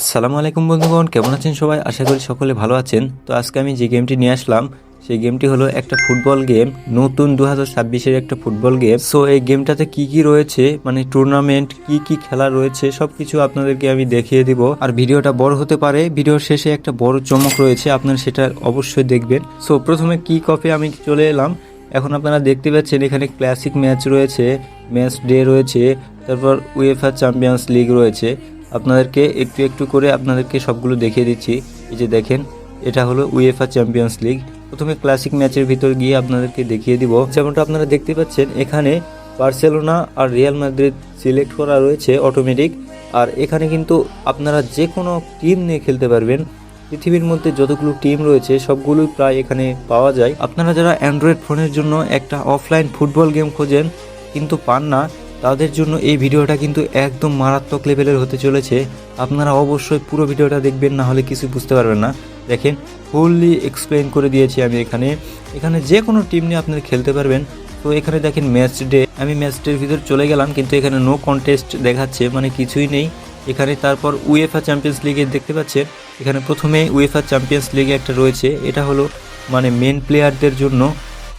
আসসালামু আলাইকুম বন্ধুগণ, কেমন আছেন সবাই? আশা করি সকলে ভালো আছেন। তো আজকে আমি যে গেমটি নিয়ে আসলাম সেই গেমটি হলো একটা ফুটবল গেম, নতুন 2026-এর একটা ফুটবল গেম। সো এই গেমটাতে কি কি রয়েছে, মানে টুর্নামেন্ট কি কি খেলা রয়েছে সবকিছু আপনাদেরকে আমি দেখিয়ে দিব। আর ভিডিওটা বড় হতে পারে, ভিডিওর শেষে একটা বড় চমক রয়েছে, আপনারা সেটা অবশ্যই দেখবেন। সো প্রথমে কিক অফে আমি চলে এলাম। এখন আপনারা দেখতে পাচ্ছেন এখানে ক্লাসিক ম্যাচ রয়েছে, ম্যাচ ডে রয়েছে, তারপর উয়েফা চ্যাম্পিয়ন্স লিগ রয়েছে। আপনাদেরকে একটু একটু করে আপনাদেরকে সবগুলো দেখিয়ে দিচ্ছি। এই যে দেখেন, এটা হলো উয়েফা চ্যাম্পিয়ন্স লিগ। প্রথমে ক্লাসিক ম্যাচের ভিতর গিয়ে আপনাদেরকে দেখিয়ে দিব। যেমনটা আপনারা দেখতে পাচ্ছেন এখানে বার্সেলোনা আর রিয়াল মাদ্রিদ সিলেক্ট করা রয়েছে অটোমেটিক। আর এখানে কিন্তু আপনারা যে কোনো টিম নিয়ে খেলতে পারবেন। পৃথিবীর মধ্যে যতগুলো টিম রয়েছে সবগুলোই প্রায় এখানে পাওয়া যায়। আপনারা যারা অ্যান্ড্রয়েড ফোনের জন্য একটা অফলাইন ফুটবল গেম খোঁজেন কিন্তু পান না, তাদের জন্য এই ভিডিওটা কিন্তু একদম মারাত্মক লেভেলের হতে চলেছে। আপনারা অবশ্যই পুরো ভিডিওটা দেখবেন, না হলে কিছু বুঝতে পারবেন না। দেখেন, ফুললি এক্সপ্লেইন করে দিয়েছি আমি। এখানে যে কোনো টিম নিয়ে আপনারা খেলতে পারবেন। তো এখানে দেখেন ম্যাচ ডে, আমি ম্যাচ ডের ভিতর চলে গেলাম, কিন্তু এখানে নো কন্টেস্ট দেখাচ্ছে, মানে কিছুই নেই এখানে। তারপর উয়েফা চ্যাম্পিয়ন্স লিগে দেখতে পাচ্ছেন এখানে প্রথমে উয়েফা চ্যাম্পিয়ন্স লিগে একটা রয়েছে। এটা হলো মানে মেন প্লেয়ারদের জন্য,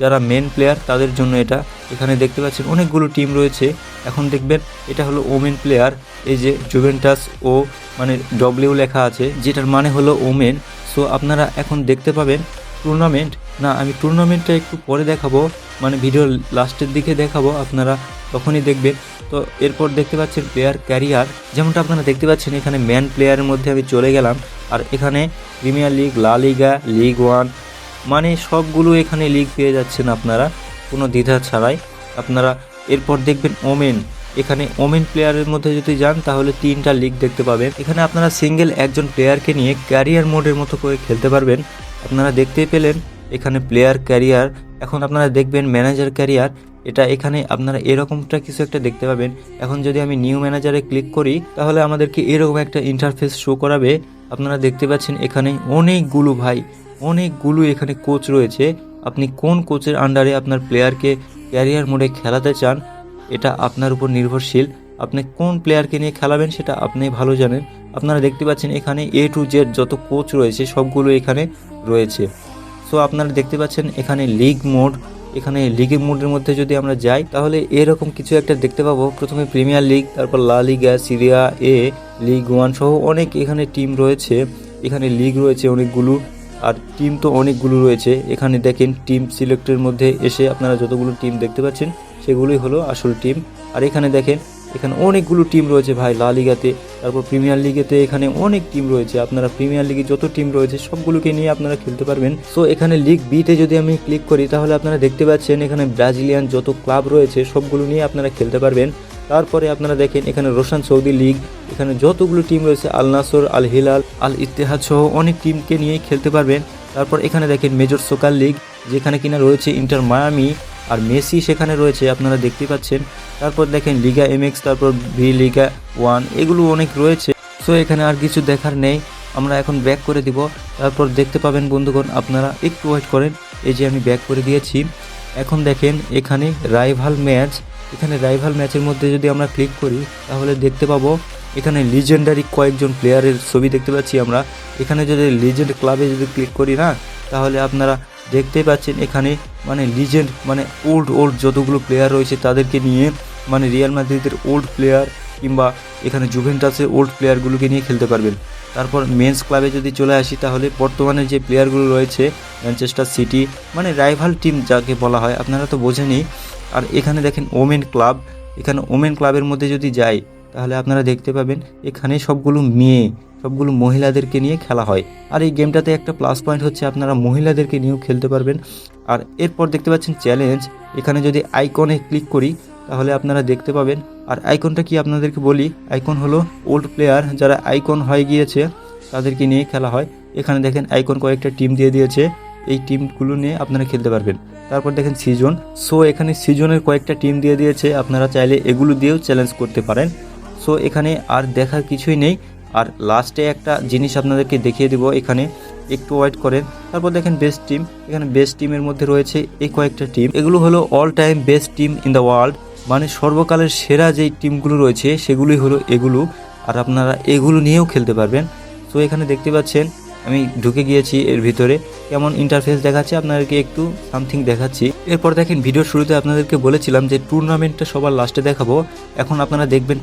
যারা মেন প্লেয়ার তাদের জন্য এটা। এখানে দেখতে পাচ্ছেন অনেকগুলো টিম রয়েছে। এখন দেখবেন এটা হলো ওমেন প্লেয়ার, এই যে জুভেন্টাস ও মানে ডব্লিউ লেখা আছে, যেটার মানে হলো ওমেন। সো আপনারা এখন দেখতে পাবেন টুর্নামেন্ট, না আমি টুর্নামেন্টটা একটু পরে দেখাবো, মানে ভিডিওর লাস্টের দিকে দেখাবো, আপনারা তখনই দেখবেন। তো এরপর দেখতে পাচ্ছেন প্লেয়ার ক্যারিয়ার, যেমনটা আপনারা দেখতে পাচ্ছেন এখানে ম্যান প্লেয়ারের মধ্যে আমি চলে গেলাম। আর এখানে প্রিমিয়ার লিগ, লা লিগা, লিগ ওয়ান, মানে সবগুলো এখানে লিগ পেয়ে যাচ্ছেন আপনারা কোনো দ্বিধা ছাড়াই। আপনারা এরপর দেখবেন ওমেন, এখানে ওমেন প্লেয়ারের মধ্যে যদি যান তাহলে 3টা লিগ দেখতে পাবেন। এখানে আপনারা সিঙ্গেল একজন প্লেয়ারকে নিয়ে ক্যারিয়ার মোডের মতো করে খেলতে পারবেন। আপনারা দেখতেই পেলেন এখানে প্লেয়ার ক্যারিয়ার। এখন আপনারা দেখবেন ম্যানেজার ক্যারিয়ার, এটা এখানে আপনারা এরকমটা কিছু একটা দেখতে পাবেন। এখন যদি আমি নিউ ম্যানেজারে ক্লিক করি তাহলে আমাদেরকে এরকম একটা ইন্টারফেস শো করাবে। আপনারা দেখতে পাচ্ছেন এখানে অনেকগুলো এখানে কোচ রয়েছে। আপনি কোন কোচের আন্ডারে আপনার প্লেয়ারকে ক্যারিয়ার মোডে খেলাতে চান এটা আপনার উপর নির্ভরশীল। আপনি কোন প্লেয়ারকে নিয়ে খেলাবেন সেটা আপনি ভালো জানেন। আপনারা দেখতে পাচ্ছেন এখানে A to Z যত কোচ রয়েছে সবগুলো এখানে রয়েছে। সো আপনারা দেখতে পাচ্ছেন এখানে লিগ মোড, এখানে লিগের মোডের মধ্যে যদি আমরা যাই তাহলে এরকম কিছু একটা দেখতে পাবো। প্রথমে প্রিমিয়ার লিগ, তারপর লা লিগা, সিরিয়া এ, লিগ ওয়ান সহ অনেক এখানে টিম রয়েছে। এখানে লিগ রয়েছে অনেকগুলো, আর টিম তো অনেকগুলো রয়েছে। এখানে দেখেন টিম সিলেক্টের মধ্যে এসে আপনারা যতগুলো টিম দেখতে পাচ্ছেন সেগুলোই হলো আসল টিম। আর এখানে দেখেন এখানে অনেকগুলো টিম রয়েছে ভাই লা লিগাতে, তারপর প্রিমিয়ার লিগেতে এখানে অনেক টিম রয়েছে। আপনারা প্রিমিয়ার লিগে যত টিম রয়েছে সবগুলোকে নিয়ে আপনারা খেলতে পারবেন। সো এখানে লিগ বিতে যদি আমি ক্লিক করি তাহলে আপনারা দেখতে পাচ্ছেন এখানে ব্রাজিলিয়ান যত ক্লাব রয়েছে সবগুলো নিয়ে আপনারা খেলতে পারবেন। তারপরে আপনারা দেখেন এখানে রোশন সৌদি লিগ, এখানে যতগুলো টিম রয়েছে আল নাসর, আল হিলাল, আল ইত্তেহাদ সহ অনেক টিমকে নিয়ে খেলতে পারবেন। তারপর এখানে দেখেন মেজর সোকার লিগ, যেখানে কিনা রয়েছে ইন্টার মায়ামি আর মেসি সেখানে রয়েছে, আপনারা দেখতে পাচ্ছেন। তারপর দেখেন লিগা MX, তারপর ভি লিগা ওয়ান, এগুলো অনেক রয়েছে। সো এখানে আর কিছু দেখার নেই, আমরা এখন ব্যাক করে দিব। তারপর দেখতে পাবেন বন্ধুগণ, আপনারা একটু ওয়েট করেন। এই যে আমি ব্যাক করে দিয়েছি। এখন দেখেন এখানে রাইভাল ম্যাচ, এখানে রাইভাল ম্যাচের মধ্যে যদি আমরা ক্লিক করি তাহলে দেখতে পাবো এখানে লিজেন্ডারি কয়েকজন প্লেয়ারের ছবি দেখতে পাচ্ছি আমরা। এখানে যদি লিজেন্ড ক্লাবে যদি ক্লিক করি না তাহলে আপনারা দেখতে পাচ্ছেন এখানে মানে লিজেন্ড মানে ওল্ড যতগুলো প্লেয়ার রয়েছে তাদেরকে নিয়ে, মানে রিয়াল মাদ্রিদের ওল্ড প্লেয়ার কিংবা এখানে জুভেন্টাসের ওল্ড প্লেয়ারগুলোকে নিয়ে খেলতে পারবেন। তারপর মেন্স ক্লাবে যদি চলে আসি তাহলে বর্তমানে যে প্লেয়ারগুলো রয়েছে ম্যানচেস্টার সিটি, মানে রাইভাল টিম যাকে বলা হয়, আপনারা তো বোঝেনই। আর এখানে দেখেন ওমেন ক্লাব, এখানে ওমেন ক্লাবের মধ্যে যদি যাই তাহলে আপনারা দেখতে পাবেন এখানে সবগুলো মহিলাদেরকে নিয়ে খেলা হয়। আর এই গেমটাতে একটা প্লাস পয়েন্ট হচ্ছে আপনারা মহিলাদেরকে নিয়েও খেলতে পারবেন। আর এরপর দেখতে পাচ্ছেন চ্যালেঞ্জ, এখানে যদি আইকনে ক্লিক করি তাহলে আপনারা দেখতে পাবেন। আর আইকনটা কি আপনাদেরকে বলি, আইকন হলো ওল্ড প্লেয়ার যারা আইকন হয়ে গিয়েছে তাদেরকে নিয়ে খেলা হয়। এখানে দেখেন আইকন কয়েকটা টিম দিয়ে দিয়েছে, এই টিমগুলো নিয়ে আপনারা খেলতে পারবেন। তারপর দেখেন সিজন, সো এখানে সিজনের কয়েকটা টিম দিয়ে দিয়েছে, আপনারা চাইলে এগুলো দিয়েও চ্যালেঞ্জ করতে পারেন। সো এখানে আর দেখার কিছুই নেই। আর লাস্টে একটা জিনিস আপনাদেরকে দেখিয়ে দিব, এখানে একটু ওয়েট করেন। তারপর দেখেন বেস্ট টিম, এখানে বেস্ট টিমের মধ্যে রয়েছে এই কয়েকটা টিম, এগুলো হলো all time best team in the world, মানে সর্বকালের সেরা যেই টিমগুলো রয়েছে সেগুলোই হলো এগুলো। আর আপনারা এগুলো নিয়েও খেলতে পারবেন। সো এখানে দেখতে পাচ্ছেন আমি ঢুকে গিয়েছি এর ভিতরে, কেমন ইন্টারফেস দেখাচ্ছে আপনাদেরকে একটু সামথিং দেখাচ্ছি। এরপর দেখেন ভিডিওর শুরুতে আপনাদেরকে বলেছিলাম যে টুর্নামেন্টটা সবার লাস্টে দেখাবো। এখন আপনারা দেখবেন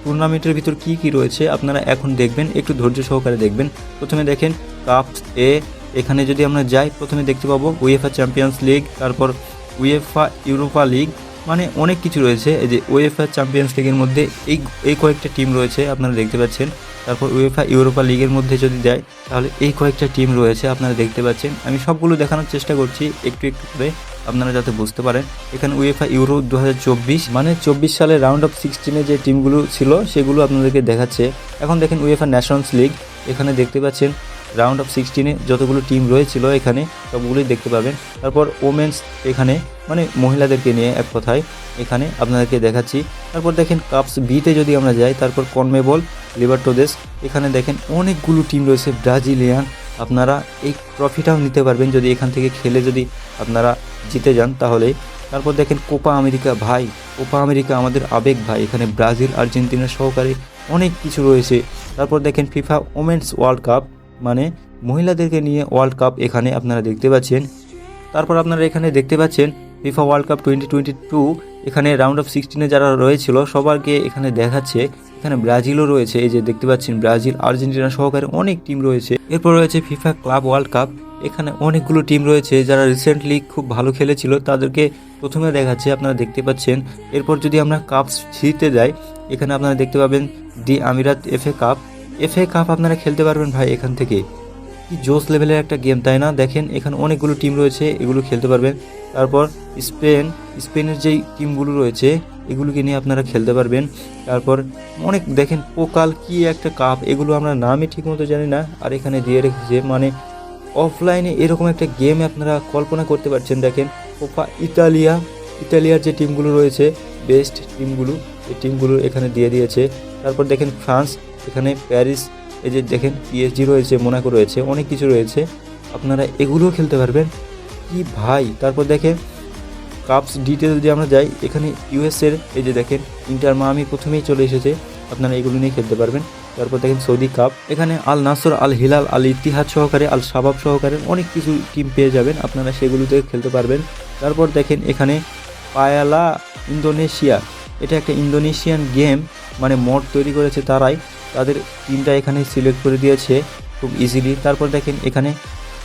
টুর্নামেন্টের ভিতর কি কি রয়েছে আপনারা এখন দেখবেন, একটু ধৈর্য সহকারে দেখবেন। প্রথমে দেখেন কাপস এখানে যদি আমরা যাই প্রথমে দেখতে পাবো উয়েফা চ্যাম্পিয়ন্স লিগ, তারপর উয়েফা ইউরোপা লিগ, মানে অনেক কিছু রয়েছে। এই যে উয়েফা চ্যাম্পিয়ন্স লিগের মধ্যে এই কয়েকটা টিম রয়েছে আপনারা দেখতে পাচ্ছেন। তারপর উয়েফা ইউরোপা লিগের মধ্যে যদি যায় তাহলে এই কয়েকটা টিম রয়েছে আপনারা দেখতে পাচ্ছেন। আমি সবগুলো দেখানোর চেষ্টা করছি একটু একটু করে আপনারা যাতে বুঝতে পারেন। এখানে উয়েফা ইউরো 2024 মানে 24 সালে রাউন্ড অফ 16-এ যে টিমগুলো ছিল সেগুলো আপনাদেরকে দেখাচ্ছে। এখন দেখেন উয়েফা ন্যাশনস লিগ, এখানে দেখতে পাচ্ছেন রাউন্ড অফ 16-এ যতগুলো টিম রয়েছিল এখানে সবগুলোই দেখতে পাবেন। তারপর ওমেন্স এখানে মানে মহিলাদেরকে নিয়ে এক কথায় এখানে আপনাদেরকে দেখাচ্ছি। তারপর দেখেন কাপস বিতে যদি আমরা যাই, তারপর কনমেবল লিবার্টাডোরেস, এখানে দেখেন অনেকগুলো টিম রয়েছে ব্রাজিলিয়ান। আপনারা এই ট্রফিটাও নিতে পারবেন যদি এখান থেকে খেলে যদি আপনারা জিতে যান তাহলে। তারপর দেখেন কোপা আমেরিকা, ভাই কোপা আমেরিকা আমাদের আবেগ ভাই, এখানে ব্রাজিল আর্জেন্টিনা সহকারে অনেক কিছু রয়েছে। তারপর দেখেন ফিফা ওমেন্স ওয়ার্ল্ড কাপ, মানে মহিলাদেরকে নিয়ে ওয়ার্ল্ড কাপ এখানে আপনারা দেখতে পাচ্ছেন। তারপর আপনারা এখানে দেখতে পাচ্ছেন ফিফা ওয়ার্ল্ড কাপ 2022, এখানে রাউন্ড অফ 16-এ যারা রয়েছিল সবাইকে এখানে দেখাচ্ছে। এখানে ব্রাজিলও রয়েছে, এই যে দেখতে পাচ্ছেন ব্রাজিল আর্জেন্টিনা সহকারে অনেক টিম রয়েছে। এরপর রয়েছে ফিফা ক্লাব ওয়ার্ল্ড কাপ, এখানে অনেকগুলো টিম রয়েছে যারা রিসেন্টলি খুব ভালো খেলেছিল তাদেরকে প্রথমে দেখাচ্ছে আপনারা দেখতে পাচ্ছেন। এরপর যদি আমরা কাপ সিতে যাই এখানে আপনারা দেখতে পাবেন দি আমিরাত এফএ কাপ আপনারা খেলতে পারবেন ভাই। এখান থেকে কি জোস লেভেলের একটা গেম তাই না? দেখেন এখানে অনেকগুলো টিম রয়েছে, এগুলো খেলতে পারবেন। তারপর স্পেনের যেই টিমগুলো রয়েছে এগুলোকে নিয়ে আপনারা খেলতে পারবেন। তারপর অনেক দেখেন পোকাল কি একটা কাপ, এগুলো আমরা নামই ঠিকমতো জানি না, আর এখানে দিয়ে রেখেছে মানে অফলাইনে এরকম একটা গেম আপনারা কল্পনা করতে পারছেন। দেখেন কোপা ইতালিয়ার যে টিমগুলো রয়েছে বেস্ট টিমগুলো, এই টিমগুলো এখানে দিয়ে দিয়েছে। তারপর দেখেন ফ্রান্স, এখানে প্যারিস, এই যে দেখেন পিএসজি রয়েছে, মোনাকো রয়েছে, অনেক কিছু রয়েছে, আপনারা এগুলোও খেলতে পারবেন কি ভাই। তারপর দেখেন কাপস ডিতে যদি আমরা যাই এখানে ইউএসের এই যে দেখেন ইন্টার মায়ামি প্রথমেই চলে এসেছে, আপনারা এগুলো নিয়ে খেলতে পারবেন। তারপর দেখেন সৌদি কাপ, এখানে আল নাসর, আল হিলাল, আল ইতিহাদ সহকারে, আল শাবাব সহকারে অনেক কিছু টিম পেয়ে যাবেন, আপনারা সেগুলোতে খেলতে পারবেন। তারপর দেখেন এখানে পায়ালা ইন্দোনেশিয়া, এটা একটা ইন্দোনেশিয়ান গেম, মানে মড তৈরি করেছে তারাই, তাদের টিমটা এখানে সিলেক্ট করে দিয়েছে খুব ইজিলি। তারপর দেখেন এখানে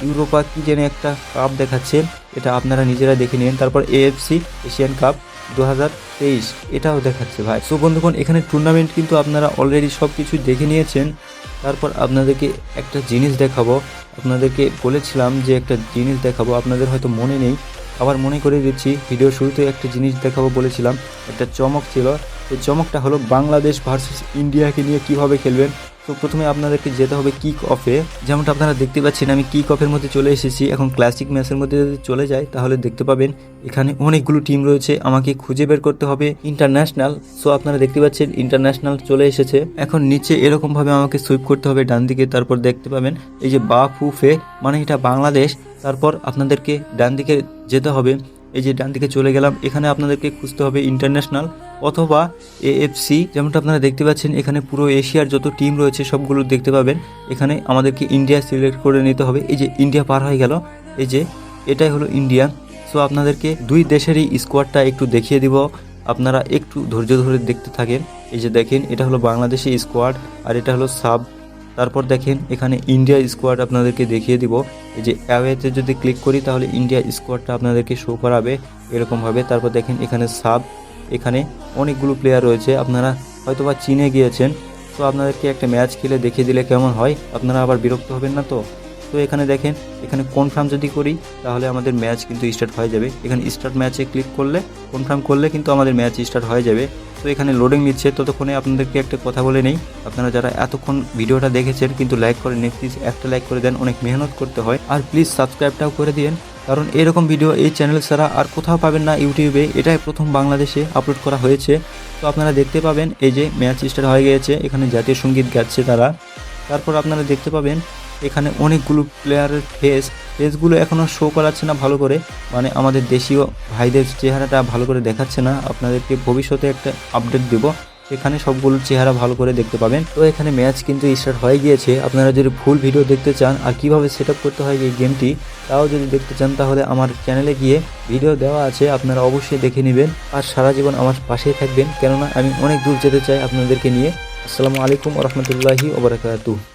ইউরোপা কি যেন একটা কাপ দেখাচ্ছে, এটা আপনারা নিজেরা দেখে নিন। তারপর এএফসি এশিয়ান কাপ 2023 এটাও দেখাচ্ছে ভাই। সো বন্ধুগণ এখানে টুর্নামেন্ট কিন্তু আপনারা অলরেডি সব কিছু দেখে নিয়েছেন। তারপর আপনাদেরকে একটা জিনিস দেখাবো, আপনাদেরকে বলেছিলাম যে একটা জিনিস দেখাবো, আপনাদের হয়তো মনে নেই, আবার মনে করে দিচ্ছি। ভিডিও শুরুতে একটা জিনিস দেখাবো বলেছিলাম, একটা চমক ছিল। এই চমকটা হলো বাংলাদেশ ভার্সেস ইন্ডিয়াকে নিয়ে কিভাবে খেলবেন। তো প্রথমে আপনাদেরকে যেতে হবে কিক অফে, যেমনটা আপনারা দেখতে পাচ্ছেন আমি কিক অফের মধ্যে চলে এসেছি। এখন ক্লাসিক ম্যাচের মধ্যে যদি চলে যায় তাহলে দেখতে পাবেন এখানে অনেকগুলো টিম রয়েছে, আমাকে খুঁজে বের করতে হবে ইন্টারন্যাশনাল। সো আপনারা দেখতে পাচ্ছেন ইন্টারন্যাশনাল চলে এসেছে। এখন নিচে এরকমভাবে আমাকে সুইপ করতে হবে ডান দিকে, তারপর দেখতে পাবেন এই যে বাফুফে, মানে এটা বাংলাদেশ। তারপর আপনাদেরকে ডান দিকে যেতে হবে, এই যে ডান দিকে চলে গেলাম, এখানে আপনাদেরকে খুঁজতে হবে ইন্টারন্যাশনাল অথবা এএফসি। যেমনটা আপনারা দেখতে পাচ্ছেন এখানে পুরো এশিয়ার যত টিম রয়েছে সবগুলো দেখতে পাবেন। এখানে আমাদেরকে ইন্ডিয়া সিলেক্ট করে নিতে হবে, এই যে ইন্ডিয়া পার হয়ে গেল, এই যে এটাই হলো ইন্ডিয়া। সো আপনাদেরকে দুই দেশেরই স্কোয়াডটা একটু দেখিয়ে দিব, আপনারা একটু ধৈর্য ধরে দেখতে থাকেন। এই যে দেখেন এটা হলো বাংলাদেশি স্কোয়াড আর এটা হলো সাব। তারপর দেখেন এখানে ইন্ডিয়া স্কোয়াড আপনাদেরকে দেখিয়ে দিব, এই যে অ্যাওয়েতে যদি ক্লিক করি তাহলে ইন্ডিয়া স্কোয়াডটা আপনাদেরকে শো করাবে এরকমভাবে। তারপর দেখেন এখানে সাব, এখানে অনেকগুলো প্লেয়ার রয়েছে, আপনারা হয়তোবা চিনে গিয়েছেন। তো আপনাদেরকে একটা ম্যাচ খেলে দেখিয়ে দিলে কেমন হয়, আপনারা আবার বিরক্ত হবেন না তো। তো এখানে দেখেন এখানে কনফার্ম যদি করি তাহলে আমাদের ম্যাচ কিন্তু স্টার্ট হয়ে যাবে। এখানে স্টার্ট ম্যাচে ক্লিক করলে কনফার্ম করলে কিন্তু আমাদের ম্যাচ স্টার্ট হয়ে যাবে। তো এখানে লোডিং নিচ্ছে, ততক্ষণে আপনাদেরকে একটা কথা বলে নেই, আপনারা যারা এতক্ষণ ভিডিওটা দেখেছেন কিন্তু লাইক করেন, প্লিজ একটা লাইক করে দেন, অনেক মেহনত করতে হয়। আর প্লিজ সাবস্ক্রাইবটাও করে দিন, কারণ এরকম ভিডিও এই চ্যানেল ছাড়া আর কোথাও পাবেন না ইউটিউবে, এটাই প্রথম বাংলাদেশে আপলোড করা হয়েছে। তো আপনারা দেখতে পাবেন এই যে ম্যাচ স্টার্ট হয়ে গিয়েছে, এখানে জাতীয় সঙ্গীত গাচ্ছে তারা। তারপর আপনারা দেখতে পাবেন এখানে অনেকগুলো প্লেয়ারের ফেসগুলো এখনও শো করাচ্ছে না ভালো করে, মানে আমাদের দেশীয় ভাইদের চেহারাটা ভালো করে দেখাচ্ছে না। আপনাদেরকে ভবিষ্যতে একটা আপডেট দেব সেখানে সবগুলোর চেহারা ভালো করে দেখতে পাবেন। তো এখানে ম্যাচ কিন্তু স্টার্ট হয়ে গিয়েছে। আপনারা যদি ফুল ভিডিও দেখতে চান আর কিভাবে সেট আপ করতে হয় এই গেমটি তাও যদি দেখতে চান তাহলে আমার চ্যানেলে গিয়ে ভিডিও দেওয়া আছে, আপনারা অবশ্যই দেখে নেবেন আর সারা জীবন আমার পাশেই থাকবেন, কেননা আমি অনেক দূর যেতে চাই আপনাদেরকে নিয়ে। আসসালামু আলাইকুম ওয়া রাহমাতুল্লাহি ওয়া বারাকাতুহু।